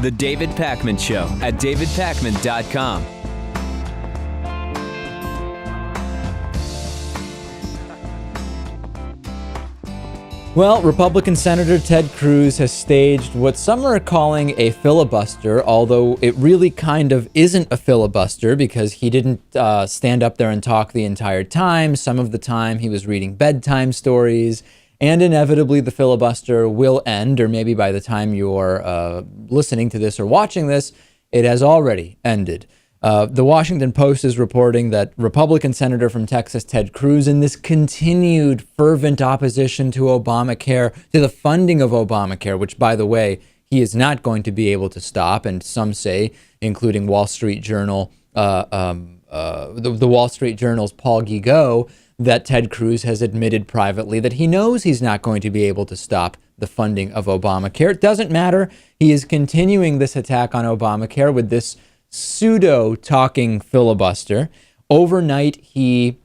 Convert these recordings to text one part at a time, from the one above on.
The David Pakman Show at davidpakman.com. Well, Republican Senator Ted Cruz has staged what some are calling a filibuster, although it really kind of isn't a filibuster because he didn't stand up there and talk the entire time. Some of the time he was reading bedtime stories, and inevitably the filibuster will end, or maybe by the time you're listening to this or watching this, it has already ended. The Washington Post is reporting that Republican Senator from Texas, Ted Cruz, in this continued fervent opposition to Obamacare, to the funding of Obamacare, which, by the way, he is not going to be able to stop, and some say, including Wall Street Journal, the Wall Street Journal's Paul Gigot, that Ted Cruz has admitted privately that he knows he's not going to be able to stop the funding of Obamacare. It doesn't matter. He is continuing this attack on Obamacare with this pseudo-talking filibuster. Overnight, he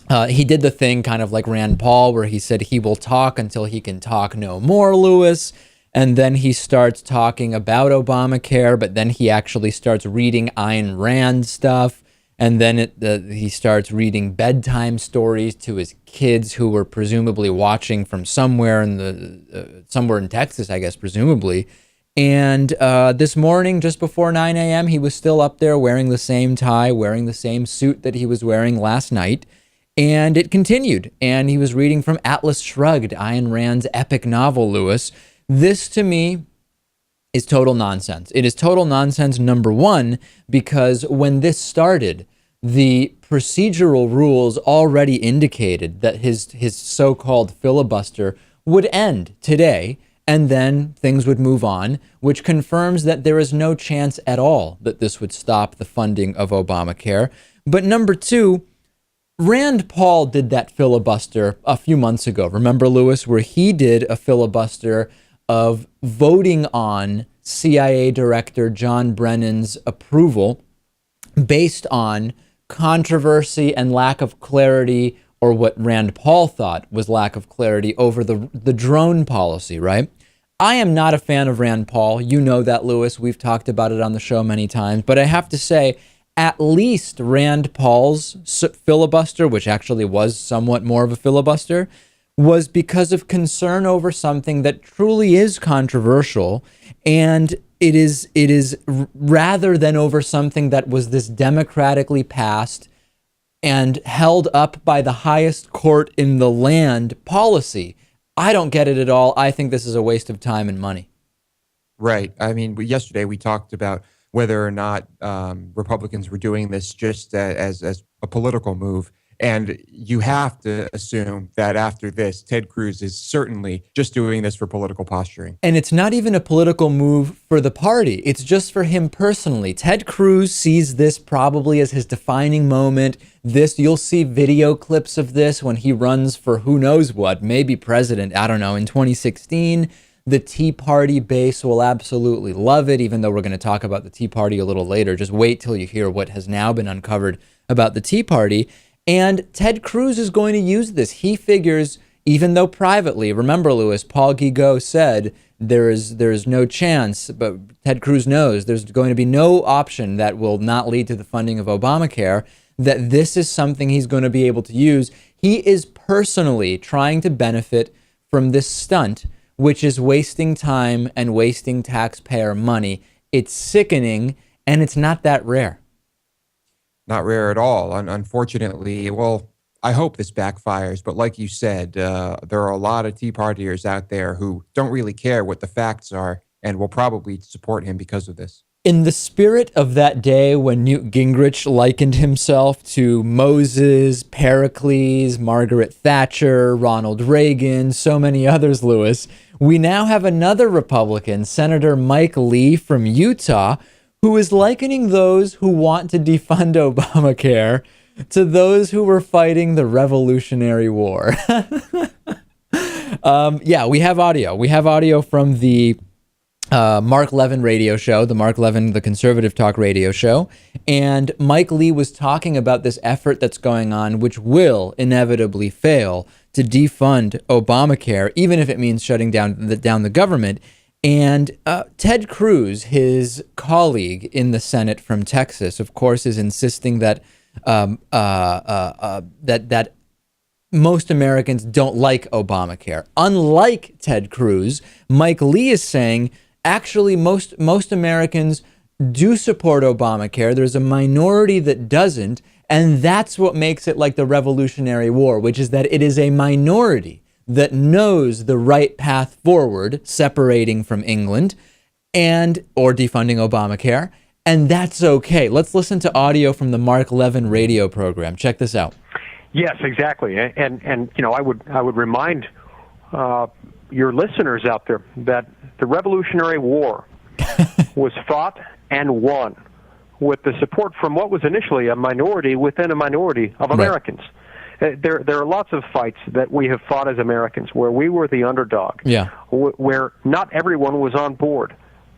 did the thing kind of like Rand Paul, where he said he will talk until he can talk no more, Lewis. And then he starts talking about Obamacare, but then he actually starts reading Ayn Rand stuff. And then he starts reading bedtime stories to his kids, who were presumably watching from somewhere in Texas, I guess, presumably. And this morning, just before 9 a.m., he was still up there wearing the same tie, wearing the same suit that he was wearing last night. And it continued. And he was reading from Atlas Shrugged, Ayn Rand's epic novel, Lewis. This, to me, is total nonsense. It is total nonsense, number one, because when this started, the procedural rules already indicated that his so-called filibuster would end today, and then things would move on, which confirms that there is no chance at all that this would stop the funding of Obamacare. But number two, Rand Paul did that filibuster a few months ago. Remember, Lewis, where he did a filibuster of voting on CIA Director John Brennan's approval based on controversy and lack of clarity, or what Rand Paul thought was lack of clarity over the drone policy, right? I am not a fan of Rand Paul. You know that, Lewis. We've talked about it on the show many times. But I have to say, at least Rand Paul's filibuster, which actually was somewhat more of a filibuster, was because of concern over something that truly is controversial. And it is rather than over something that was this democratically passed and held up by the highest court in the land policy. I don't get it at all. I think this is a waste of time and money. Right. I mean, yesterday we talked about whether or not Republicans were doing this just as a political move. And you have to assume that after this, Ted Cruz is certainly just doing this for political posturing. And it's not even a political move for the party. It's just for him personally. Ted Cruz sees this probably as his defining moment. You'll see video clips of this when he runs for who knows what, maybe president, I don't know, in 2016. The Tea Party base will absolutely love it, even though we're going to talk about the Tea Party a little later. Just wait till you hear what has now been uncovered about the Tea Party. And Ted Cruz is going to use this. He figures, even though privately, remember, Lewis, Paul Gigot said there is no chance, but Ted Cruz knows there's going to be no option that will not lead to the funding of Obamacare, that this is something he's going to be able to use. He is personally trying to benefit from this stunt, which is wasting time and wasting taxpayer money. It's sickening, and it's not that rare. Not rare at all. Unfortunately, well, I hope this backfires. But like you said, there are a lot of Tea Partiers out there who don't really care what the facts are and will probably support him because of this. In the spirit of that day when Newt Gingrich likened himself to Moses, Pericles, Margaret Thatcher, Ronald Reagan, so many others, Lewis, we now have another Republican, Senator Mike Lee from Utah, who is likening those who want to defund Obamacare to those who were fighting the Revolutionary War. Yeah, we have audio. We have audio from the Mark Levin radio show, the Mark Levin, the conservative talk radio show. And Mike Lee was talking about this effort that's going on, which will inevitably fail, to defund Obamacare, even if it means shutting down the government. And Ted Cruz, his colleague in the Senate from Texas, of course, is insisting that that most Americans don't like Obamacare. Unlike Ted Cruz, Mike Lee is saying actually most Americans do support Obamacare. There's a minority that doesn't, and that's what makes it like the Revolutionary War, which is that it is a minority that knows the right path forward, separating from England or defunding Obamacare, and that's okay. Let's listen to audio from the Mark Levin radio program. Check this out. Yes, exactly. And I would remind your listeners out there that the Revolutionary War was fought and won with the support from what was initially a minority within a minority of Americans. Right. There are lots of fights that we have fought as Americans where we were the underdog, where not everyone was on board,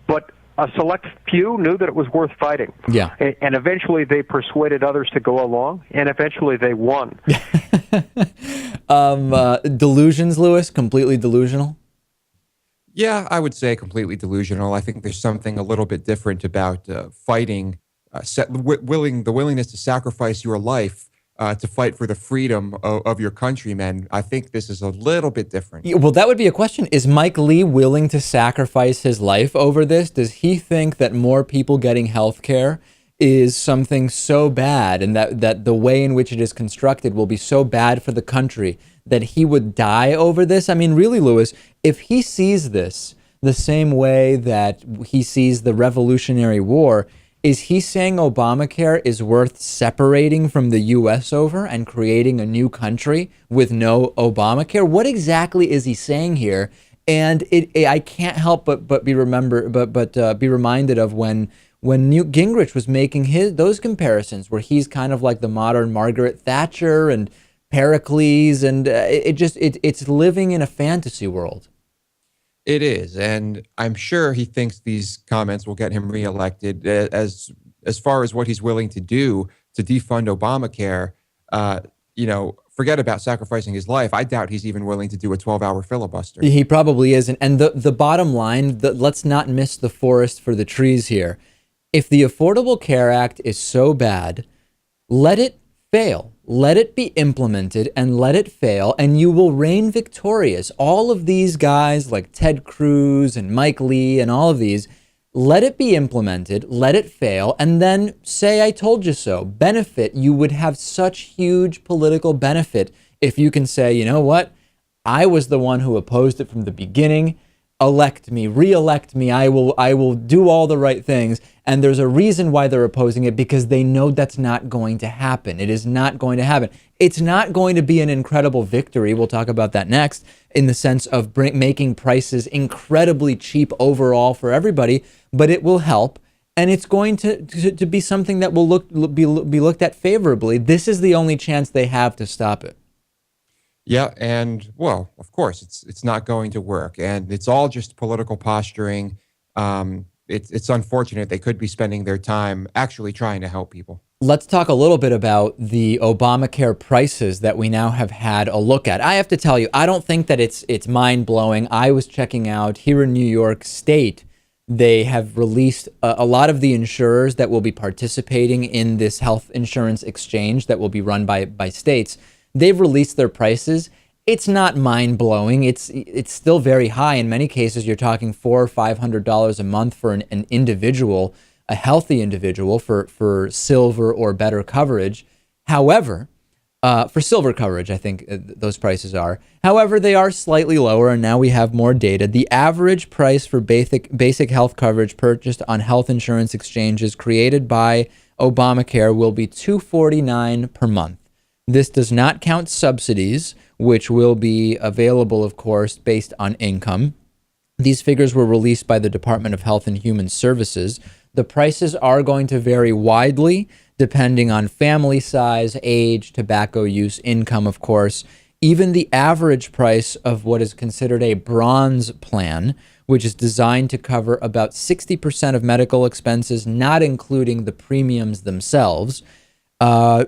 but a select few knew that it was worth fighting. Yeah. And eventually they persuaded others to go along, and eventually they won. Delusions, Lewis? Completely delusional? Yeah, I would say completely delusional. I think there's something a little bit different about fighting, the willingness to sacrifice your life to fight for the freedom of your countrymen. I think this is a little bit different. Yeah, well, that would be a question. Is Mike Lee willing to sacrifice his life over this? Does he think that more people getting health care is something so bad, and that the way in which it is constructed will be so bad for the country that he would die over this? I mean, really, Lewis, if he sees this the same way that he sees the Revolutionary War, is he saying Obamacare is worth separating from the U.S. over and creating a new country with no Obamacare? What exactly is he saying here? And I can't help but be reminded of when Newt Gingrich was making those comparisons, where he's kind of like the modern Margaret Thatcher and Pericles, and it's living in a fantasy world. It is, and I'm sure he thinks these comments will get him reelected. As far as what he's willing to do to defund Obamacare, forget about sacrificing his life. I doubt he's even willing to do a 12-hour filibuster. He probably isn't. And the bottom line, let's not miss the forest for the trees here. If the Affordable Care Act is so bad, let it fail. Let it be implemented and let it fail, and you will reign victorious. All of these guys like Ted Cruz and Mike Lee and all of these, let it be implemented, let it fail, and then say, I told you so. Benefit. You would have such huge political benefit if you can say, you know what? I was the one who opposed it from the beginning. Elect me, re-elect me. I will do all the right things. And there's a reason why they're opposing it, because they know that's not going to happen. It is not going to happen. It's not going to be an incredible victory. We'll talk about that next, in the sense of making prices incredibly cheap overall for everybody, but it will help. And it's going to be something that will be looked at favorably. This is the only chance they have to stop it. Yeah, and well, of course, it's not going to work, and it's all just political posturing. It's unfortunate. They could be spending their time actually trying to help people. Let's talk a little bit about the Obamacare prices that we now have had a look at. I have to tell you, I don't think that it's mind-blowing. I was checking out here in New York State. They have released a lot of the insurers that will be participating in this health insurance exchange that will be run by states. They've released their prices. It's not mind-blowing. It's still very high. In many cases, you're talking $400 or $500 a month for an individual, a healthy individual, for silver or better coverage. However, for silver coverage, I think those prices are. However, they are slightly lower, and now we have more data. The average price for basic health coverage purchased on health insurance exchanges created by Obamacare will be $249 per month. This does not count subsidies, which will be available, of course, based on income. These figures were released by the Department of Health and Human Services. The prices are going to vary widely, depending on family size, age, tobacco use, income, of course. Even the average price of what is considered a bronze plan, which is designed to cover about 60% of medical expenses, not including the premiums themselves, the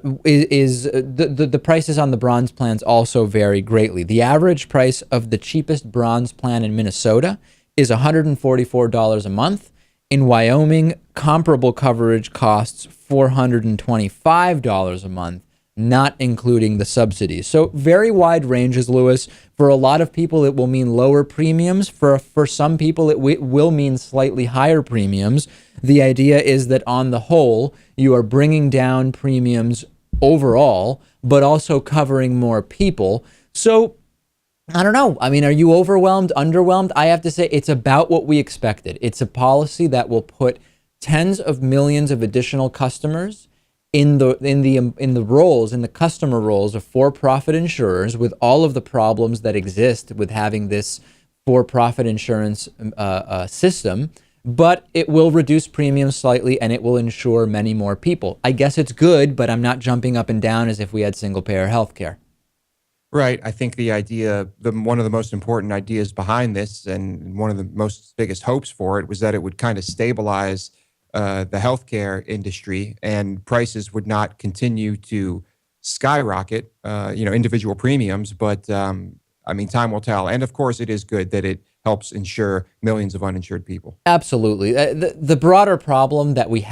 prices on the bronze plans also vary greatly. The average price of the cheapest bronze plan in Minnesota is $144 a month. In Wyoming, comparable coverage costs $425 a month, not including the subsidies. So very wide ranges, Lewis. For a lot of people, it will mean lower premiums. For some people, it will mean slightly higher premiums. The idea is that on the whole, you are bringing down premiums overall, but also covering more people. So I don't know. I mean, are you overwhelmed, underwhelmed? I have to say it's about what we expected. It's a policy that will put tens of millions of additional customers in the customer roles of for-profit insurers, with all of the problems that exist with having this for-profit insurance system. But it will reduce premiums slightly, and it will insure many more people. I guess it's good, but I'm not jumping up and down as if we had single-payer health care. Right. I think the idea, one of the most important ideas behind this, and one of the biggest hopes for it, was that it would kind of stabilize the healthcare industry, and prices would not continue to skyrocket, individual premiums. But time will tell. And of course, it is good that it helps insure millions of uninsured people. Absolutely. The broader problem that we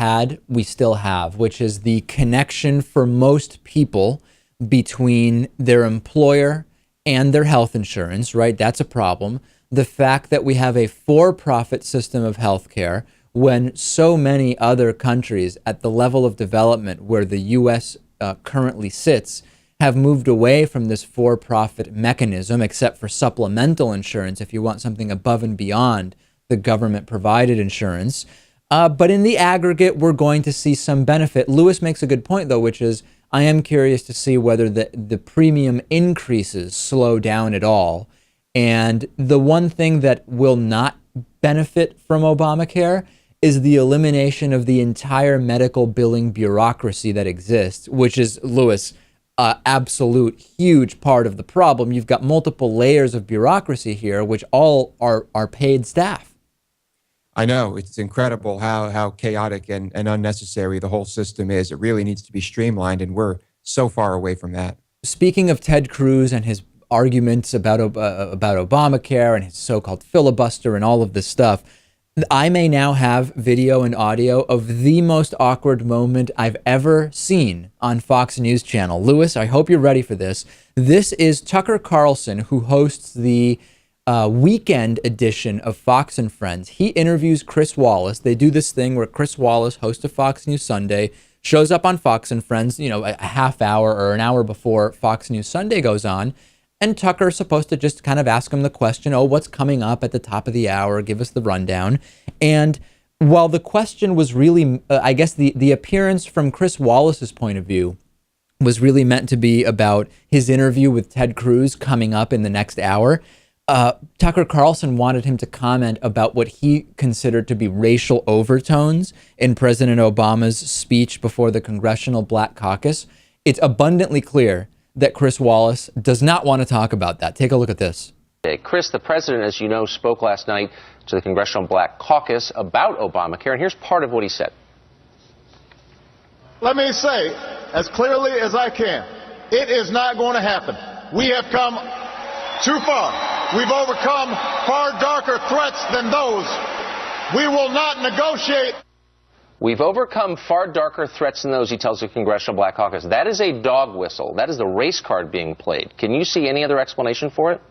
still have, which is the connection for most people between their employer and their health insurance, right? That's a problem. The fact that we have a for-profit system of healthcare when so many other countries at the level of development where the U.S. Currently sits have moved away from this for-profit mechanism, except for supplemental insurance if you want something above and beyond the government-provided insurance. But in the aggregate, we're going to see some benefit. Lewis makes a good point, though, which is I am curious to see whether the premium increases slow down at all. And the one thing that will not benefit from Obamacare is the elimination of the entire medical billing bureaucracy that exists, which is, Lewis, absolute huge part of the problem. You've got multiple layers of bureaucracy here, which all are paid staff. I know. It's incredible how chaotic and unnecessary the whole system is. It really needs to be streamlined, and we're so far away from that. Speaking of Ted Cruz and his arguments about Obamacare and his so-called filibuster and all of this stuff, I may now have video and audio of the most awkward moment I've ever seen on Fox News Channel. Lewis, I hope you're ready for this. This is Tucker Carlson, who hosts the weekend edition of Fox and Friends. He interviews Chris Wallace. They do this thing where Chris Wallace, host of Fox News Sunday, shows up on Fox and Friends, a half hour or an hour before Fox News Sunday goes on. And Tucker's supposed to just kind of ask him the question, what's coming up at the top of the hour? Give us the rundown. And while the question was really, I guess the appearance from Chris Wallace's point of view was really meant to be about his interview with Ted Cruz coming up in the next hour, Tucker Carlson wanted him to comment about what he considered to be racial overtones in President Obama's speech before the Congressional Black Caucus. It's abundantly clear that Chris Wallace does not want to talk about that. Take a look at this. Chris, the president, as you know, spoke last night to the Congressional Black Caucus about Obamacare, and here's part of what he said. Let me say, as clearly as I can, it is not going to happen. We have come too far. We've overcome far darker threats than those. We will not negotiate. We've overcome far darker threats than those, he tells the Congressional Black Caucus. That is a dog whistle. That is the race card being played. Can you see any other explanation for it?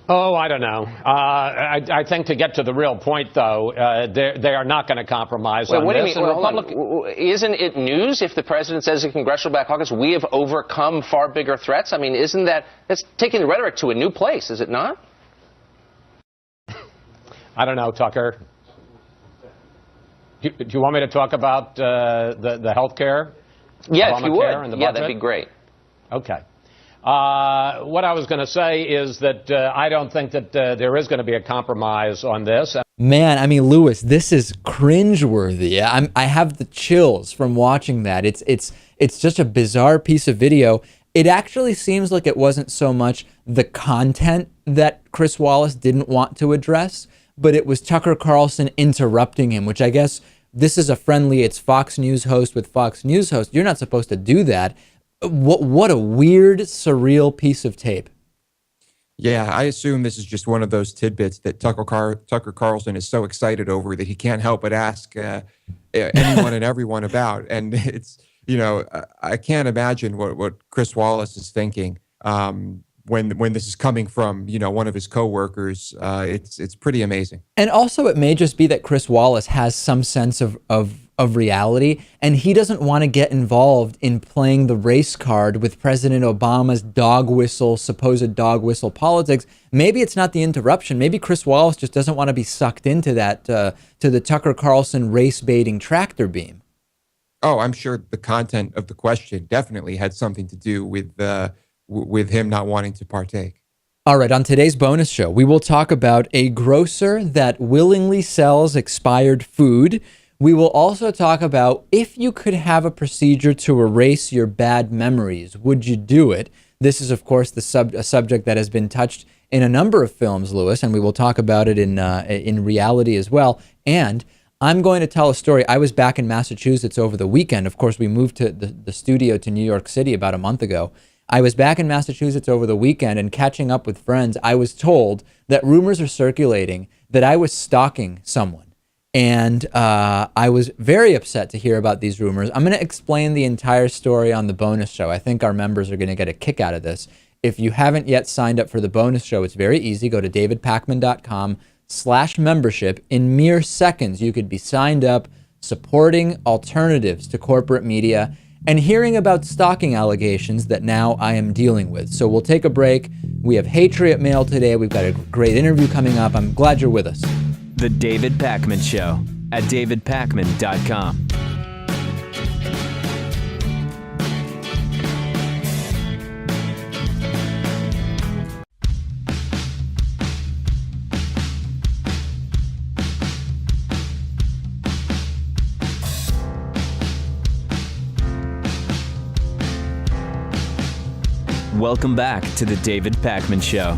Oh, I don't know. I think to get to the real point, though, they are not going to compromise on what this. Do you mean? Isn't it news if the president says in Congressional Black Caucus, we have overcome far bigger threats? I mean, that's taking the rhetoric to a new place, is it not? I don't know, Tucker. Do you want me to talk about the health care? Yeah, if you would. Yeah, that'd be great. Okay. What I was going to say is that I don't think that there is going to be a compromise on this. Man, I mean, Lewis, this is cringeworthy. I have the chills from watching that. It's just a bizarre piece of video. It actually seems like it wasn't so much the content that Chris Wallace didn't want to address, but it was Tucker Carlson interrupting him, which I guess this is it's Fox News host with Fox News host. You're not supposed to do that. What a weird, surreal piece of tape. Yeah, I assume this is just one of those tidbits that Tucker Carlson is so excited over that he can't help but ask anyone and everyone about. And it's, I can't imagine what Chris Wallace is thinking when this is coming from, one of his coworkers. It's pretty amazing. And also, it may just be that Chris Wallace has some sense of reality, and he doesn't want to get involved in playing the race card with President Obama's supposed dog whistle politics. Maybe it's not the interruption. Maybe Chris Wallace just doesn't want to be sucked into that, to the Tucker Carlson race baiting tractor beam. Oh, I'm sure the content of the question definitely had something to do with him not wanting to partake. All right, on today's bonus show, we will talk about a grocer that willingly sells expired food. We will also talk about if you could have a procedure to erase your bad memories, would you do it? This is, of course, a subject that has been touched in a number of films, Lewis, and we will talk about it in reality as well. And I'm going to tell a story. I was back in Massachusetts over the weekend. Of course, we moved to the studio to New York City about a month ago. I was back in Massachusetts over the weekend, and catching up with friends, I was told that rumors are circulating that I was stalking someone. And I was very upset to hear about these rumors. I'm going to explain the entire story on the bonus show. I think our members are going to get a kick out of this. If you haven't yet signed up for the bonus show, it's very easy. Go to davidpakman.com/membership. In mere seconds, you could be signed up, supporting alternatives to corporate media and hearing about stalking allegations that now I am dealing with. So we'll take a break. We have Patriot Mail today. We've got a great interview coming up. I'm glad you're with us. The David Pakman Show at davidpakman.com. Welcome back to the David Pakman Show.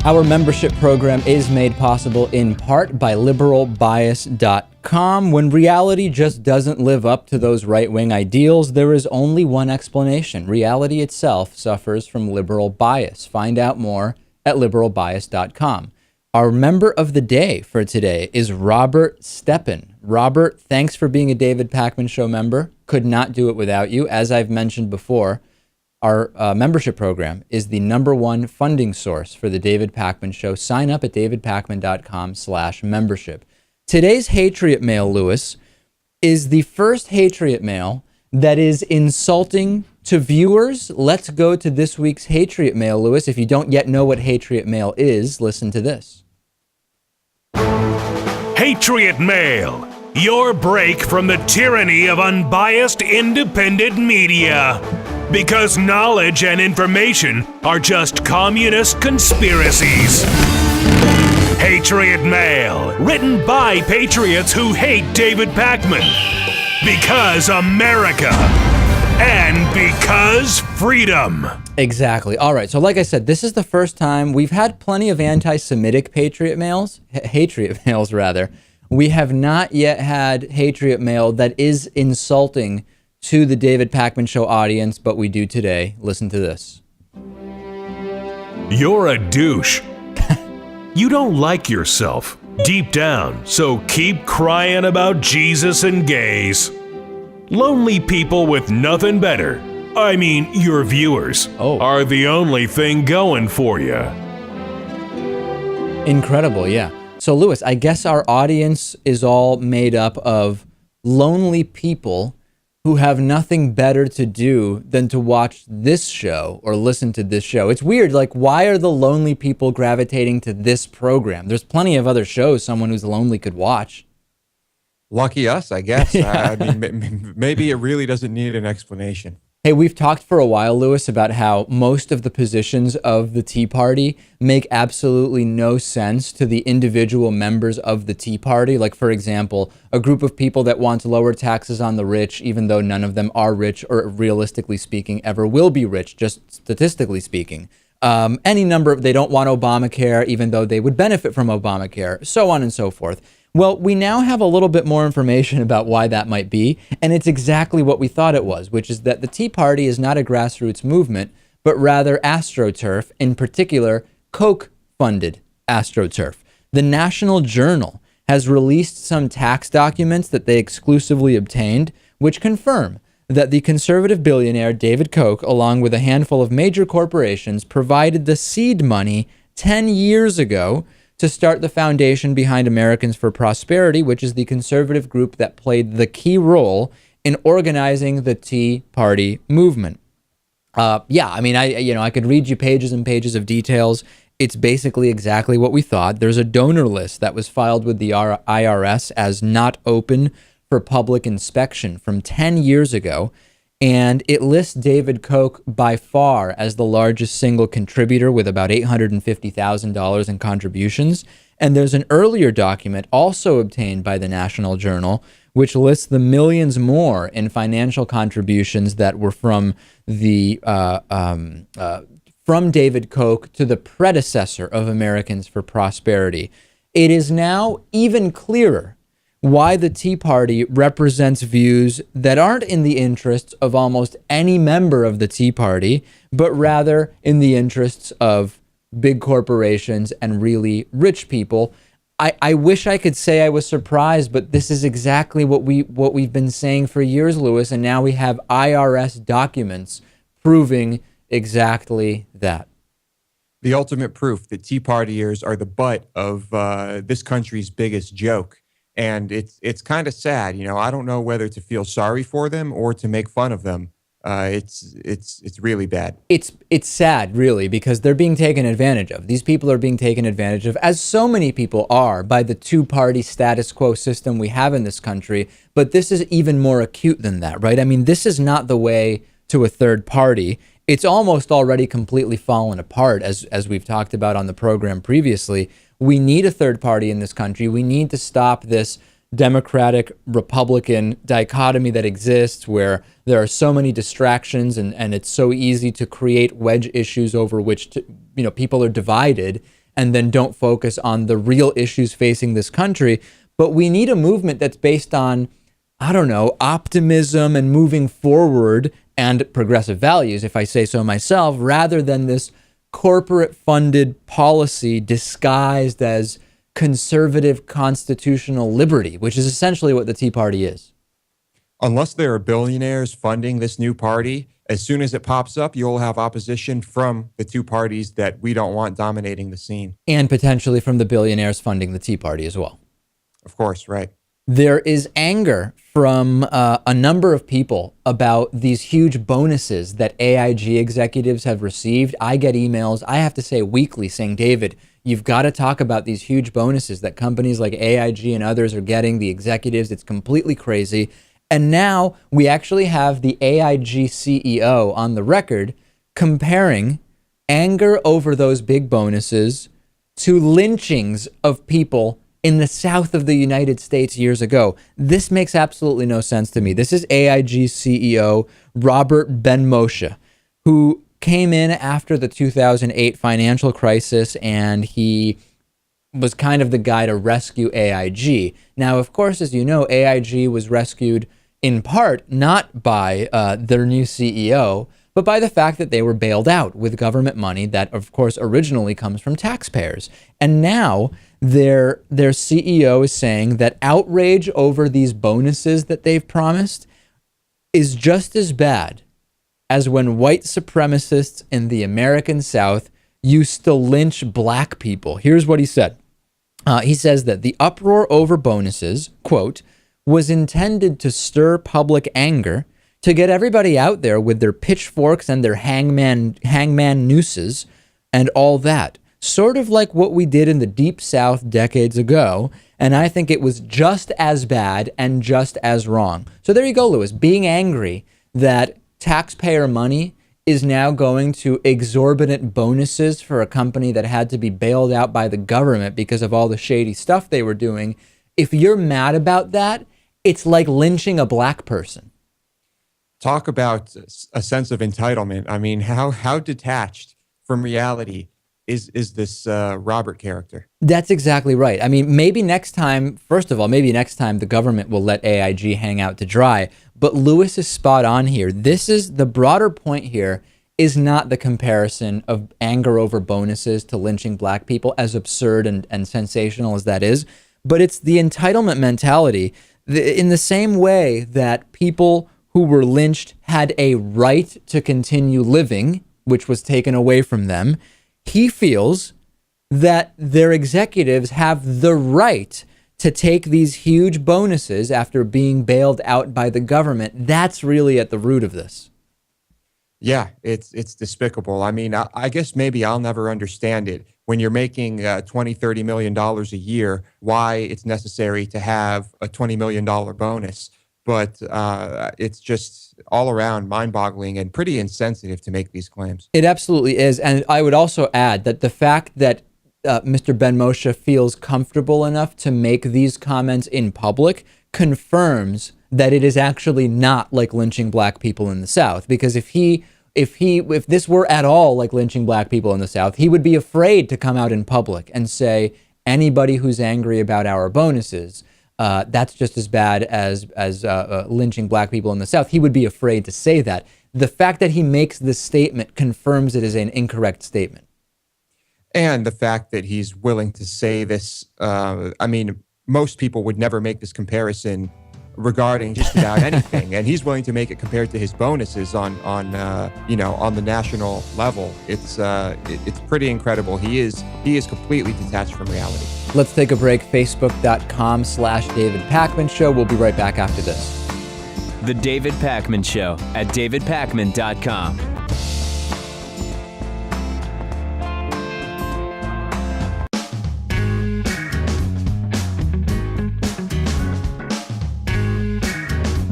Our membership program is made possible in part by liberalbias.com. When reality just doesn't live up to those right-wing ideals, there is only one explanation. Reality itself suffers from liberal bias. Find out more at liberalbias.com. Our member of the day for today is Robert Steppen. Robert, thanks for being a David Pakman Show member. Could not do it without you. As I've mentioned before, our membership program is the #1 funding source for the David Pakman Show. Sign up at davidpakman.com/membership. Today's Hatriot Mail, Lewis, is the first Hatriot Mail that is insulting to viewers. Let's go to this week's Hatriot Mail, Lewis. If you don't yet know what Hatriot Mail is, listen to this. Hatriot Mail, your break from the tyranny of unbiased independent media. Because knowledge and information are just communist conspiracies. Patriot Mail, written by patriots who hate David Pakman. Because America. And because freedom. Exactly. All right. So like I said, this is the first time we've had plenty of anti-Semitic Patriot Mails, Hatriot Mails rather. We have not yet had Hatriot Mail that is insulting to the David Pakman Show audience, but we do today. Listen to this. You're a douche. You don't like yourself deep down, so keep crying about Jesus and gays. Lonely people with nothing better, I mean your viewers, are the only thing going for you. Incredible, yeah. So Lewis, I guess our audience is all made up of lonely people who have nothing better to do than to watch this show or listen to this show. It's weird, like, why are the lonely people gravitating to this program? There's plenty of other shows someone who's lonely could watch. Lucky us, I guess. Yeah. I mean, maybe it really doesn't need an explanation. Hey, we've talked for a while, Lewis, about how most of the positions of the Tea Party make absolutely no sense to the individual members of the Tea Party. Like, for example, a group of people that want to lower taxes on the rich, even though none of them are rich or, realistically speaking, ever will be rich, just statistically speaking. Any number of, they don't want Obamacare, even though they would benefit from Obamacare, so on and so forth. Well, we now have a little bit more information about why that might be, and it's exactly what we thought it was, which is that the Tea Party is not a grassroots movement, but rather AstroTurf, in particular, Koch-funded AstroTurf. The National Journal has released some tax documents that they exclusively obtained, which confirm that the conservative billionaire David Koch, along with a handful of major corporations, provided the seed money 10 years ago to start the foundation behind Americans for Prosperity, which is the conservative group that played the key role in organizing the Tea Party movement. I could read you pages and pages of details. It's basically exactly what we thought. There's a donor list that was filed with the IRS as not open for public inspection from 10 years ago, and it lists David Koch by far as the largest single contributor with about $850,000 in contributions. And there's an earlier document also obtained by the National Journal, which lists the millions more in financial contributions that were from the from David Koch to the predecessor of Americans for Prosperity. It is now even clearer why the Tea Party represents views that aren't in the interests of almost any member of the Tea Party, but rather in the interests of big corporations and really rich people. I wish I could say I was surprised, but this is exactly what we've been saying for years, Lewis, and now we have IRS documents proving exactly that. The ultimate proof that Tea Partiers are the butt of this country's biggest joke. And it's kind of sad. I don't know whether to feel sorry for them or to make fun of them. It's really bad. It's sad, really, because they're being taken advantage of. These people are being taken advantage of, as so many people are, by the two-party status quo system we have in this country. But this is even more acute than that, right? I mean, this is not the way to a third party. It's almost already completely fallen apart, as we've talked about on the program previously. We need a third party in this country. We need to stop this Democratic-Republican dichotomy that exists where there are so many distractions and it's so easy to create wedge issues over which people are divided and then don't focus on the real issues facing this country. But we need a movement that's based on, optimism and moving forward and progressive values, if I say so myself, rather than this corporate-funded policy disguised as conservative constitutional liberty, which is essentially what the Tea Party is. Unless there are billionaires funding this new party, as soon as it pops up, you'll have opposition from the two parties that we don't want dominating the scene. And potentially from the billionaires funding the Tea Party as well. Of course, right. There is anger from a number of people about these huge bonuses that AIG executives have received. I get emails, I have to say weekly, saying, David, you've got to talk about these huge bonuses that companies like AIG and others are getting, the executives. It's completely crazy. And now we actually have the AIG CEO on the record comparing anger over those big bonuses to lynchings of people in the south of the United States years ago. This makes absolutely no sense to me. This is AIG CEO Robert Ben-Moshe, who came in after the 2008 financial crisis, and he was kind of the guy to rescue AIG. Now, of course, as you know, AIG was rescued in part not by their new CEO, but by the fact that they were bailed out with government money that, of course, originally comes from taxpayers. And now their CEO is saying that outrage over these bonuses that they've promised is just as bad as when white supremacists in the American South used to lynch black people. Here's what he said. He says that the uproar over bonuses, quote, was intended to stir public anger, to get everybody out there with their pitchforks and their hangman nooses and all that. Sort of like what we did in the Deep South decades ago. And I think it was just as bad and just as wrong. So there you go, Lewis, being angry that taxpayer money is now going to exorbitant bonuses for a company that had to be bailed out by the government because of all the shady stuff they were doing. If you're mad about that, it's like lynching a black person. Talk about a sense of entitlement. I mean, how detached from reality is this Robert character? That's exactly right. I mean, maybe next time, first of all, maybe next time the government will let AIG hang out to dry. But Lewis is spot on here. This is the broader point here is not the comparison of anger over bonuses to lynching black people, as absurd and sensational as that is, but it's the entitlement mentality. In the same way that people who were lynched had a right to continue living, which was taken away from them, he feels that their executives have the right to take these huge bonuses after being bailed out by the government. That's really at the root of this. Yeah, it's despicable. I mean, I guess maybe I'll never understand it when you're making $20-30 million a year, why it's necessary to have a $20 million bonus. But it's just all around mind-boggling and pretty insensitive to make these claims. It absolutely is. And I would also add that the fact that Mr. Ben Moshe feels comfortable enough to make these comments in public confirms that it is actually not like lynching black people in the South. Because if this were at all like lynching black people in the South, he would be afraid to come out in public and say, anybody who's angry about our bonuses, that's just as bad as lynching black people in the South. He would be afraid to say that. The fact that he makes this statement confirms it is an incorrect statement. And the fact that he's willing to say this, I mean, most people would never make this comparison regarding just about anything, and he's willing to make it compared to his bonuses on the national level. It's pretty incredible. He is completely detached from reality. Let's take a break. Facebook.com/David Pakman Show. We'll be right back after this. The David Pakman Show at davidpakman.com.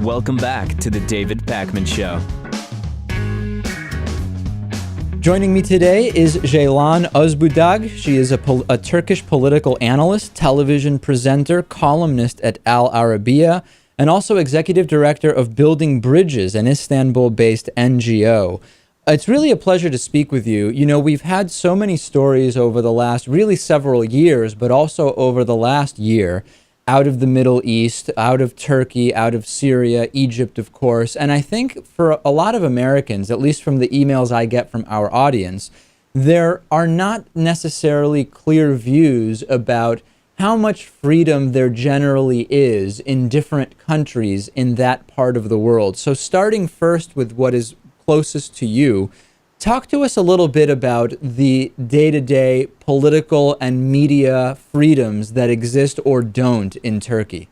Welcome back to the David Pakman Show. Joining me today is Ceylan Özbudag. She is a Turkish political analyst, television presenter, columnist at Al Arabiya, and also executive director of Building Bridges, an Istanbul-based NGO. It's really a pleasure to speak with you. You know, we've had so many stories over the last really several years, but also over the last year, out of the Middle East, out of Turkey, out of Syria, Egypt, of course. And I think for a lot of Americans, at least from the emails I get from our audience, there are not necessarily clear views about how much freedom there generally is in different countries in that part of the world. So starting first with what is closest to you, talk to us a little bit about the day-to-day political and media freedoms that exist or don't in Turkey.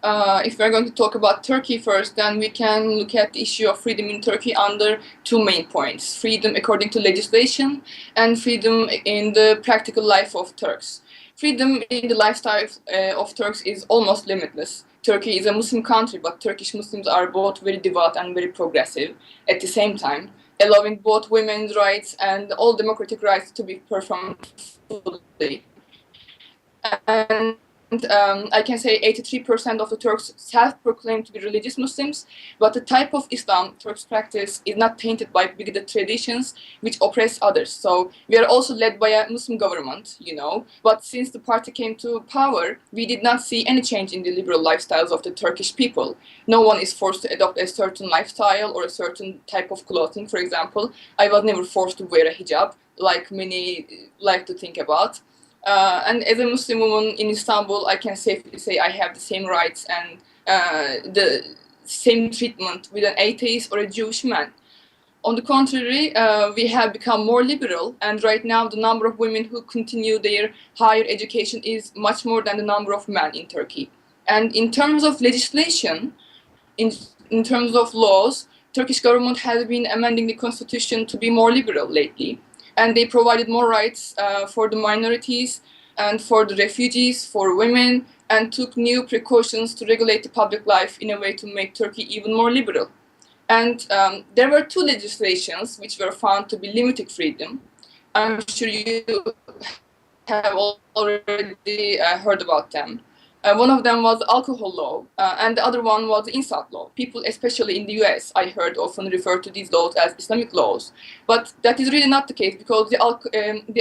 If we're going to talk about Turkey first, then we can look at the issue of freedom in Turkey under two main points: freedom according to legislation and freedom in the practical life of Turks. Freedom in the lifestyle of Turks is almost limitless. Turkey is a Muslim country, but Turkish Muslims are both very devout and very progressive at the same time, allowing both women's rights and all democratic rights to be performed fully. And I can say 83% of the Turks self-proclaim to be religious Muslims, but the type of Islam Turks practice is not tainted by bigoted traditions which oppress others. So we are also led by a Muslim government, but since the party came to power, we did not see any change in the liberal lifestyles of the Turkish people. No one is forced to adopt a certain lifestyle or a certain type of clothing. For example, I was never forced to wear a hijab, like many like to think about. And as a Muslim woman in Istanbul, I can safely say I have the same rights and the same treatment with an atheist or a Jewish man. On the contrary, we have become more liberal, and right now the number of women who continue their higher education is much more than the number of men in Turkey. And in terms of legislation, in terms of laws, Turkish government has been amending the constitution to be more liberal lately. And they provided more rights for the minorities and for the refugees, for women, and took new precautions to regulate the public life in a way to make Turkey even more liberal. And there were two legislations which were found to be limiting freedom. I'm sure you have already heard about them. One of them was the alcohol law, and the other one was the insult law. People, especially in the US, I heard often refer to these laws as Islamic laws. But that is really not the case, because the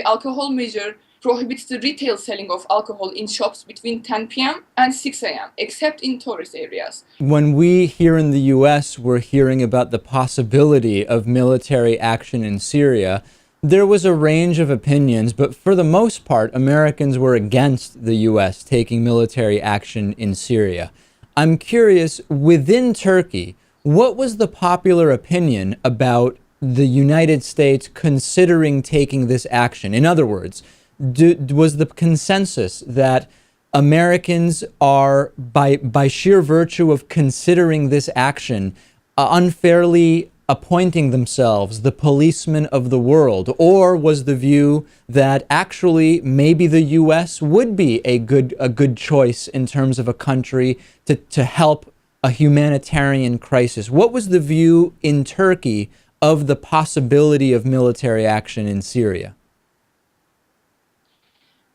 alcohol measure prohibits the retail selling of alcohol in shops between 10 p.m. and 6 a.m., except in tourist areas. When we here in the US were hearing about the possibility of military action in Syria, there was a range of opinions, but for the most part, Americans were against the US taking military action in Syria. I'm curious, within Turkey, what was the popular opinion about the United States considering taking this action? In other words, was the consensus that Americans are, by sheer virtue of considering this action, unfairly appointing themselves the policemen of the world? Or was the view that actually maybe the US would be a good choice in terms of a country to help a humanitarian crisis? What was the view in Turkey of the possibility of military action in Syria?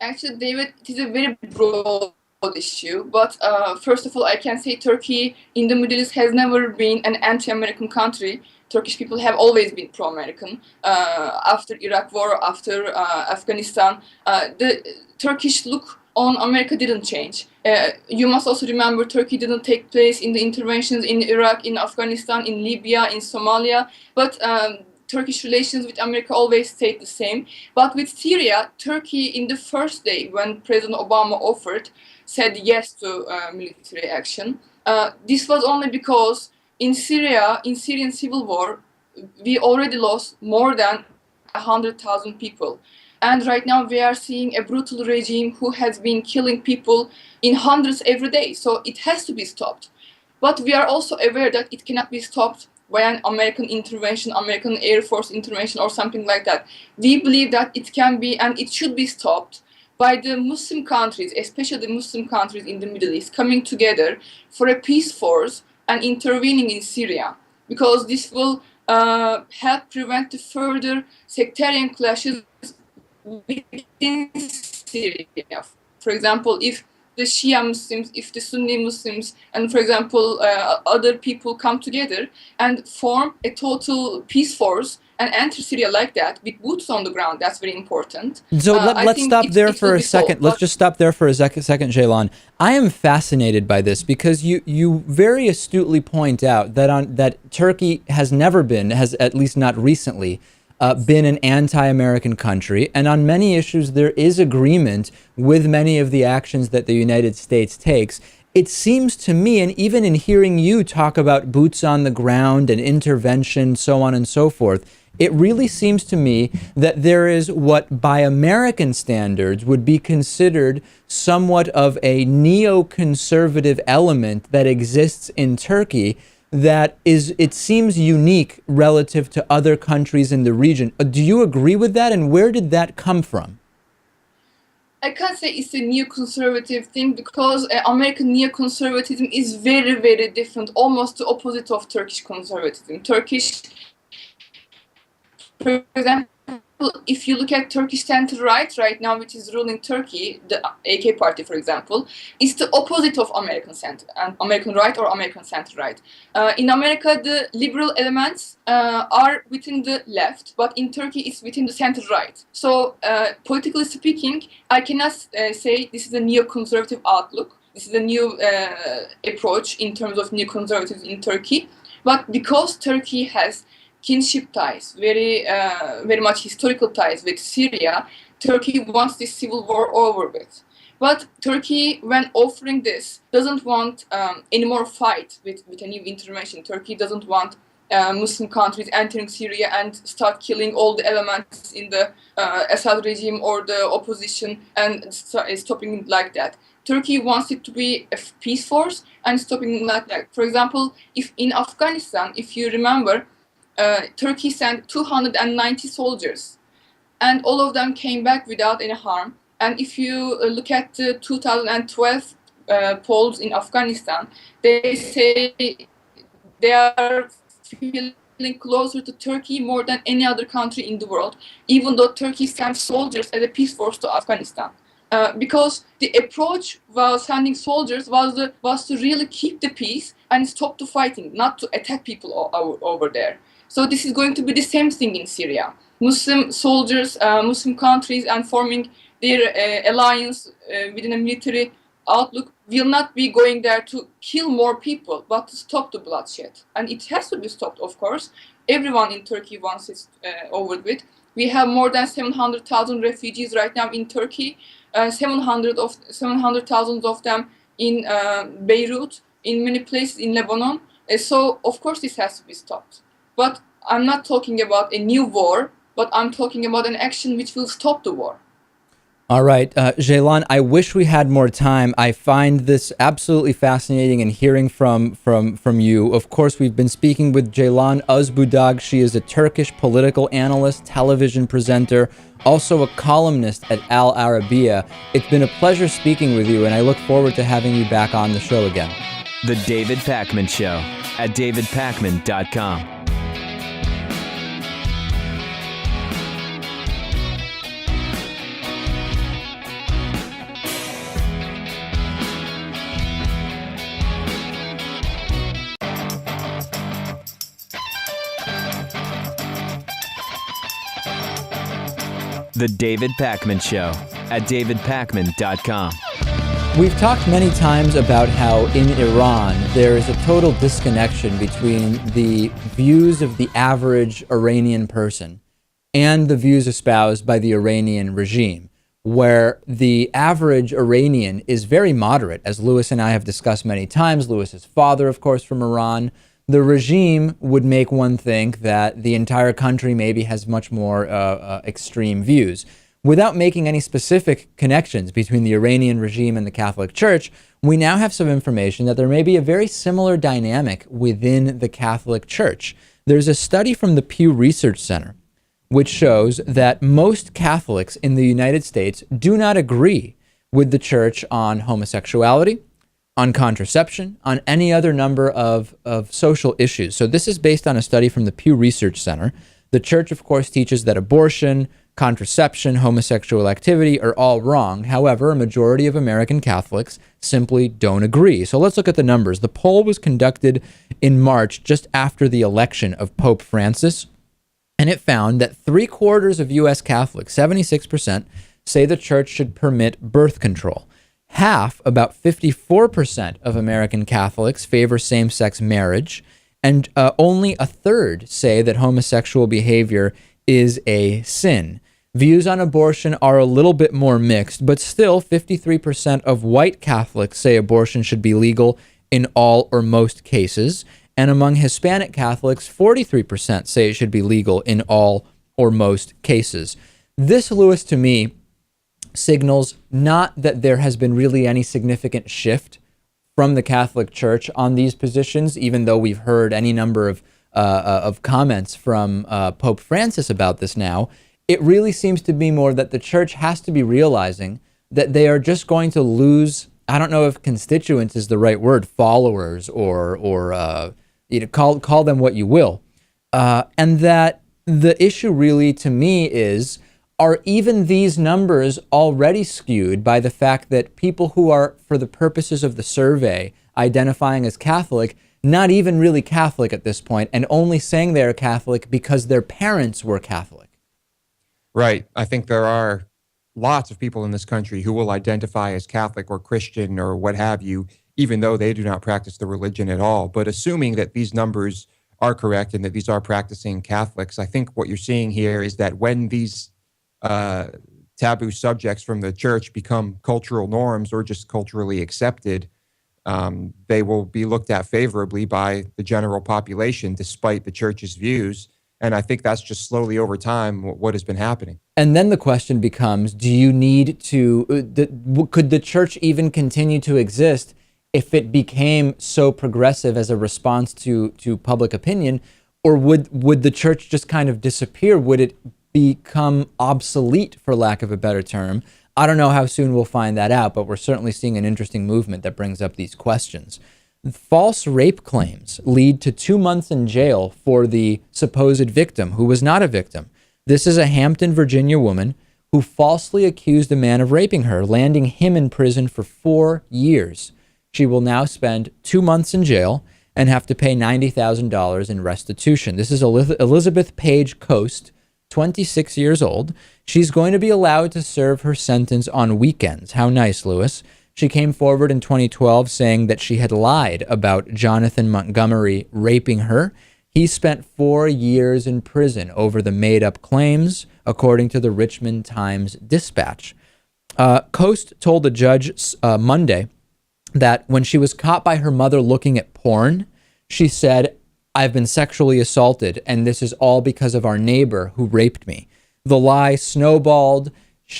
Actually, David, it is a very broad issue. But first of all, I can say Turkey in the Middle East has never been an anti-American country. Turkish people have always been pro-American. After Iraq War, after Afghanistan, the Turkish look on America didn't change. You must also remember Turkey didn't take place in the interventions in Iraq, in Afghanistan, in Libya, in Somalia. But Turkish relations with America always stayed the same. But with Syria, Turkey in the first day when President Obama offered, said yes to military action. This was only because in Syria, in Syrian civil war, we already lost more than 100,000 people. And right now we are seeing a brutal regime who has been killing people in hundreds every day. So it has to be stopped. But we are also aware that it cannot be stopped by an American intervention, American Air Force intervention or something like that. We believe that it can be and it should be stopped by the Muslim countries, especially the Muslim countries in the Middle East, coming together for a peace force and intervening in Syria, because this will help prevent the further sectarian clashes within Syria. For example, if the Shia Muslims, if the Sunni Muslims, and for example, other people come together and form a total peace force and enter Syria like that with boots on the ground, that's very important. So let's stop there for a second. Let's just stop there for a second, Ceylan. I am fascinated by this because you very astutely point out that Turkey has never been, has at least not recently, been an anti-American country, and on many issues there is agreement with many of the actions that the United States takes. It seems to me, and even in hearing you talk about boots on the ground and intervention, so on and so forth, it really seems to me that there is what by American standards would be considered somewhat of a neoconservative element that exists in Turkey that is, it seems, unique relative to other countries in the region. Do you agree with that, and where did that come from? I can't say it's a neoconservative thing because American neoconservatism is very, very different, almost the opposite of Turkish conservatism. For example, if you look at Turkish center-right right now, which is ruling Turkey, the AK party, for example, is the opposite of American center, and American right or American center-right. In America, the liberal elements are within the left, but in Turkey, it's within the center-right. So, politically speaking, I cannot say this is a neoconservative outlook. This is a new approach in terms of neoconservatism in Turkey. But because Turkey has kinship ties, very much historical ties with Syria, Turkey wants this civil war over with. But Turkey, when offering this, doesn't want any more fight with a new intervention. Turkey doesn't want Muslim countries entering Syria and start killing all the elements in the Assad regime or the opposition and stopping it like that. Turkey wants it to be a peace force and stopping it like that. For example, if in Afghanistan, if you remember, Turkey sent 290 soldiers, and all of them came back without any harm. And if you look at the 2012 polls in Afghanistan, they say they are feeling closer to Turkey more than any other country in the world, even though Turkey sent soldiers as a peace force to Afghanistan. Because the approach while sending soldiers was to really keep the peace and stop the fighting, not to attack people over there. So this is going to be the same thing in Syria. Muslim soldiers, Muslim countries, and forming their alliance within a military outlook will not be going there to kill more people, but to stop the bloodshed. And it has to be stopped, of course. Everyone in Turkey wants it over with. We have more than 700,000 refugees right now in Turkey, 700,000 of them in Beirut, in many places in Lebanon. So, of course, this has to be stopped. But I'm not talking about a new war, but I'm talking about an action which will stop the war. All right, Ceylan, I wish we had more time. I find this absolutely fascinating and hearing from you. Of course, we've been speaking with Ceylan Özbudag. She is a Turkish political analyst, television presenter, also a columnist at Al Arabiya. It's been a pleasure speaking with you, and I look forward to having you back on the show again. The David Pakman Show at davidpakman.com. The David Pakman Show at davidpakman.com. We've talked many times about how in Iran there is a total disconnection between the views of the average Iranian person and the views espoused by the Iranian regime, where the average Iranian is very moderate, as Lewis and I have discussed many times. Lewis's father, of course, from Iran. The regime would make one think that the entire country maybe has much more extreme views. Without making any specific connections between the Iranian regime and the Catholic Church, we now have some information that there may be a very similar dynamic within the Catholic Church. There's a study from the Pew Research Center which shows that most Catholics in the United States do not agree with the Church on homosexuality, on contraception, on any other number of social issues. So this is based on a study from the Pew Research Center. The Church, of course, teaches that abortion, contraception, homosexual activity are all wrong. However, a majority of American Catholics simply don't agree. So let's look at the numbers. The poll was conducted in March, just after the election of Pope Francis, and it found that 3/4 of U.S. Catholics, 76%, say the Church should permit birth control. Half, about 54% of American Catholics favor same-sex marriage, and only a third say that homosexual behavior is a sin. Views on abortion are a little bit more mixed, but still 53% of white Catholics say abortion should be legal in all or most cases. And among Hispanic Catholics, 43% say it should be legal in all or most cases. This, Lewis, to me, signals not that there has been really any significant shift from the Catholic Church on these positions, even though we've heard any number of comments from Pope Francis about this now. It really seems to be more that the Church has to be realizing that they are just going to lose, I don't know if constituents is the right word, followers or call them what you will. And that the issue really to me is, are even these numbers already skewed by the fact that people who are, for the purposes of the survey, identifying as Catholic, not even really Catholic at this point, and only saying they're Catholic because their parents were Catholic? Right. I think there are lots of people in this country who will identify as Catholic or Christian or what have you, even though they do not practice the religion at all. But assuming that these numbers are correct and that these are practicing Catholics, I think what you're seeing here is that when these taboo subjects from the church become cultural norms or just culturally accepted, they will be looked at favorably by the general population, despite the church's views. And I think that's just slowly over time what has been happening. And then the question becomes, do you need to, could the church even continue to exist if it became so progressive as a response to public opinion? Or would the church just kind of disappear? Would it become obsolete, for lack of a better term? I don't know how soon we'll find that out, but we're certainly seeing an interesting movement that brings up these questions. False rape claims lead to 2 months in jail for the supposed victim, who was not a victim. This is a Hampton, Virginia woman who falsely accused a man of raping her, landing him in prison for 4 years. She will now spend 2 months in jail and have to pay $90,000 in restitution. This is Elizabeth Page Coast. 26 years old. She's going to be allowed to serve her sentence on weekends. How nice, Lewis. She came forward in 2012 saying that she had lied about Jonathan Montgomery raping her. He spent 4 years in prison over the made-up claims, according to the Richmond Times-Dispatch. Coast told the judge Monday that when she was caught by her mother looking at porn, she said, "I've been sexually assaulted, and this is all because of our neighbor who raped me." The lie snowballed.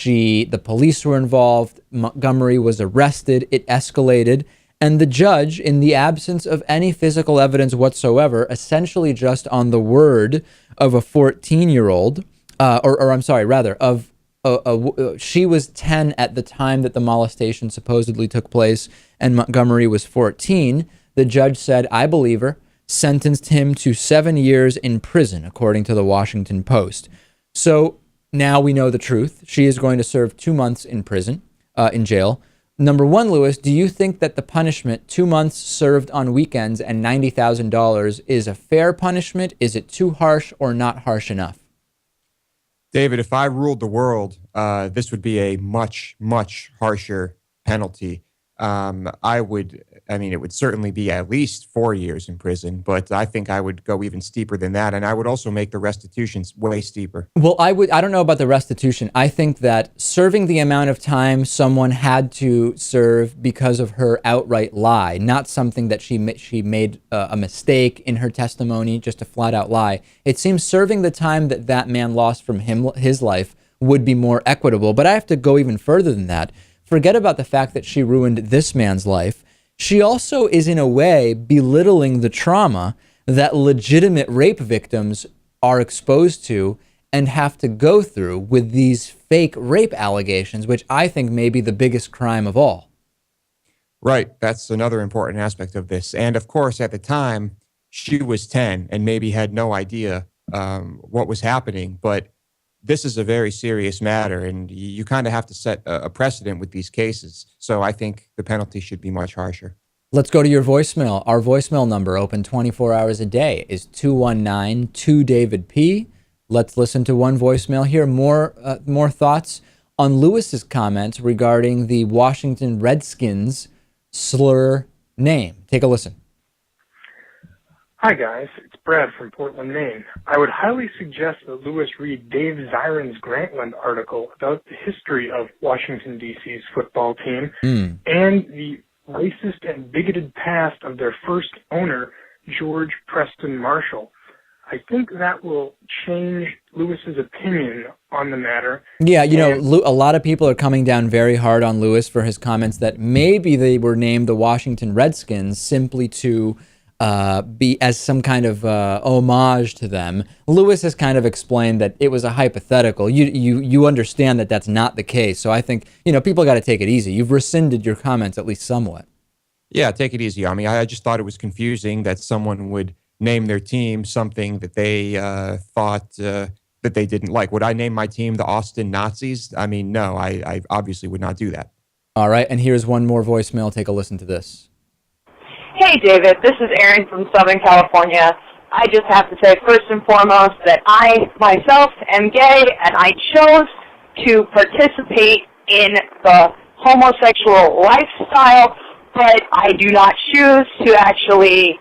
The police were involved. Montgomery was arrested. It escalated. And the judge, in the absence of any physical evidence whatsoever, essentially just on the word of a 14-year-old, she was 10 at the time that the molestation supposedly took place, and Montgomery was 14. The judge said, "I believe her," sentenced him to 7 years in prison, according to the Washington Post. So now we know the truth. She is going to serve 2 months in prison, in jail. Number one, Lewis, do you think that the punishment, 2 months served on weekends and $90,000, is a fair punishment? Is it too harsh or not harsh enough? David, if I ruled the world, this would be a much, much harsher penalty. It would certainly be at least 4 years in prison, but I think I would go even steeper than that. And I would also make the restitutions way steeper. Well, I don't know about the restitution. I think that serving the amount of time someone had to serve because of her outright lie, not something that she made a mistake in her testimony, just a flat out lie. It seems serving the time that man lost from his life would be more equitable. But I have to go even further than that. Forget about the fact that she ruined this man's life. She also is, in a way, belittling the trauma that legitimate rape victims are exposed to and have to go through with these fake rape allegations, which I think may be the biggest crime of all. Right. That's another important aspect of this. And of course, at the time, she was 10 and maybe had no idea what was happening. But this is a very serious matter, and you kind of have to set a precedent with these cases. So I think the penalty should be much harsher. Let's go to your voicemail. Our voicemail number, open 24 hours a day, is 219-2-DAVID-P. Let's listen to one voicemail here. More thoughts on Lewis's comments regarding the Washington Redskins slur name. Take a listen. Hi, guys. It's Brad from Portland, Maine. I would highly suggest that Lewis read Dave Zirin's Grantland article about the history of Washington, D.C.'s football team and the racist and bigoted past of their first owner, George Preston Marshall. I think that will change Lewis's opinion on the matter. Yeah, a lot of people are coming down very hard on Lewis for his comments that maybe they were named the Washington Redskins simply to be as some kind of homage to them. Lewis has kind of explained that it was a hypothetical. You understand that that's not the case. So I think, people got to take it easy. You've rescinded your comments at least somewhat. Yeah, take it easy. I mean, I just thought it was confusing that someone would name their team something that they thought that they didn't like. Would I name my team the Austin Nazis? I mean, no, I obviously would not do that. All right, and here's one more voicemail. Take a listen to this. Hey, David, this is Erin from Southern California. I just have to say, first and foremost, that I, myself, am gay, and I chose to participate in the homosexual lifestyle, but I do not choose to actually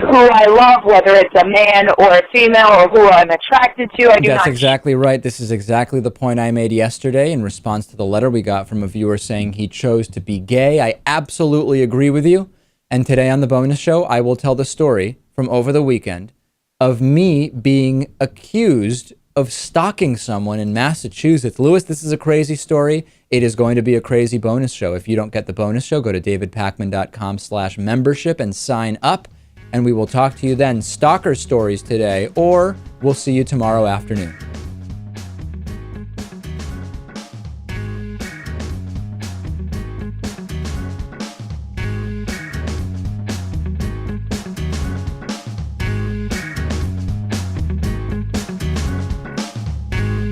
who I love, whether it's a man or a female or who I'm attracted to. That's exactly right. This is exactly the point I made yesterday in response to the letter we got from a viewer saying he chose to be gay. I absolutely agree with you. And today on the bonus show, I will tell the story from over the weekend of me being accused of stalking someone in Massachusetts. Lewis, this is a crazy story. It is going to be a crazy bonus show. If you don't get the bonus show, go to davidpakman.com/membership and sign up. And we will talk to you then. Stalker stories today, or we'll see you tomorrow afternoon.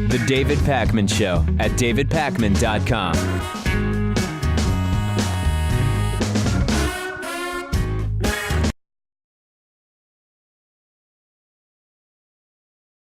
The David Pakman Show at davidpakman.com.